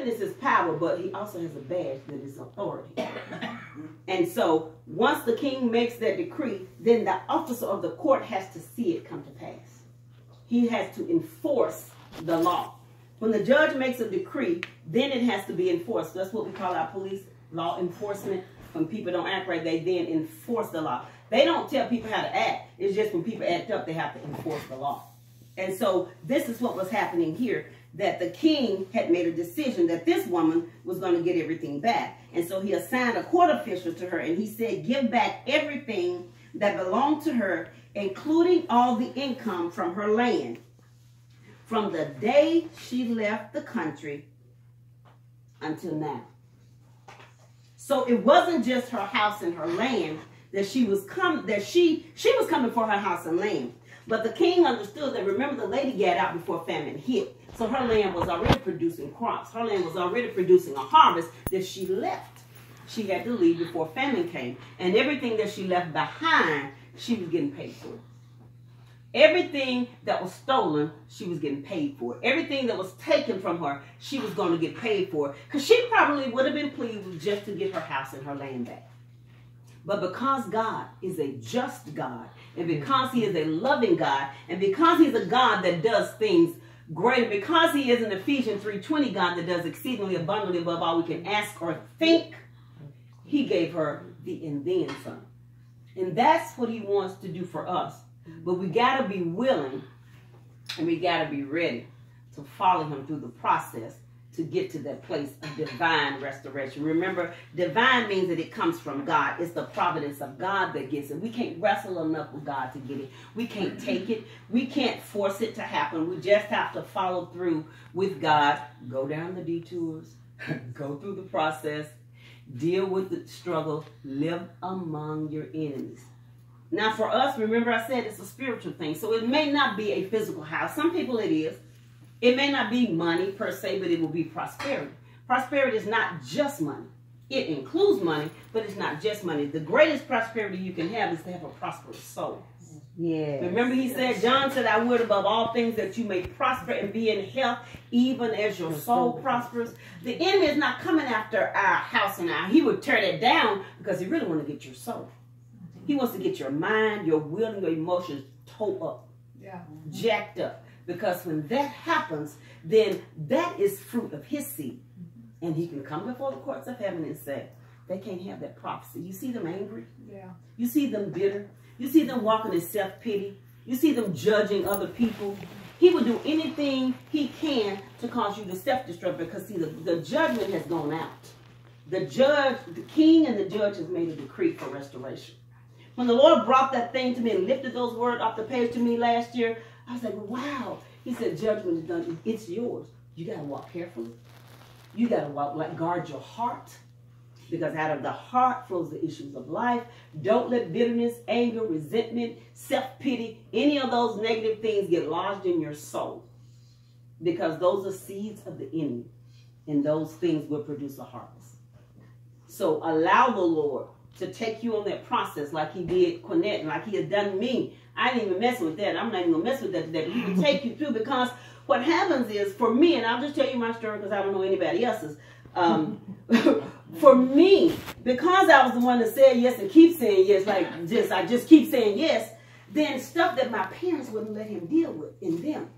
is his power, but he also has a badge that is authority. And so once the king makes that decree, then the officer of the court has to see it come to pass. He has to enforce the law. When the judge makes a decree, then it has to be enforced. That's what we call our police law enforcement. When people don't act right, they then enforce the law. They don't tell people how to act. It's just when people act up, they have to enforce the law. And so this is what was happening here, that the king had made a decision that this woman was going to get everything back. And so he assigned a court official to her, and he said, give back everything that belonged to her, including all the income from her land, from the day she left the country until now. So it wasn't just her house and her land that she was coming for her house and land. But the king understood that, remember, the lady got out before famine hit. So her land was already producing crops. Her land was already producing a harvest that she left. She had to leave before famine came. And everything that she left behind, she was getting paid for. Everything that was stolen, she was getting paid for. Everything that was taken from her, she was going to get paid for. Because she probably would have been pleased just to get her house and her land back. But because God is a just God, and because he is a loving God, and because he's a God that does things great, because he is an Ephesians 3:20 God that does exceedingly abundantly above all we can ask or think, he gave her the and then some. And that's what he wants to do for us. But we got to be willing, and we got to be ready to follow him through the process to get to that place of divine restoration. Remember, divine means that it comes from God. It's the providence of God that gets it. We can't wrestle enough with God to get it. We can't take it. We can't force it to happen. We just have to follow through with God. Go down the detours. Go through the process. Deal with the struggle. Live among your enemies. Now for us, remember I said it's a spiritual thing. So it may not be a physical house. Some people it is. It may not be money per se, but it will be prosperity. Prosperity is not just money. It includes money, but it's not just money. The greatest prosperity you can have is to have a prosperous soul. Yeah. Remember he said, John said, I would above all things that you may prosper and be in health, even as your soul prospers. The enemy is not coming after our house and he would tear that down because he really wants to get your soul. He wants to get your mind, your will, and your emotions towed up, jacked up. Because when that happens, then that is fruit of his seed. And he can come before the courts of heaven and say, they can't have that prophecy. You see them angry? Yeah. You see them bitter? You see them walking in self-pity? You see them judging other people? He will do anything he can to cause you to self-destruct because, see, the judgment has gone out. The king and the judge has made a decree for restoration. When the Lord brought that thing to me and lifted those words off the page to me last year, I was like, wow. He said, judgment is done. It's yours. You got to walk carefully. You got to walk, guard your heart. Because out of the heart flows the issues of life. Don't let bitterness, anger, resentment, self-pity, any of those negative things get lodged in your soul. Because those are seeds of the enemy. And those things will produce a harvest. So allow the Lord to take you on that process like he did Quinette and like he has done me. I ain't even messing with that. I'm not even going to mess with that today. He will take you through because what happens is, for me, and I'll just tell you my story because I don't know anybody else's. For me, because I was the one that said yes and keep saying yes, I just keep saying yes, then stuff that my parents wouldn't let him deal with in them.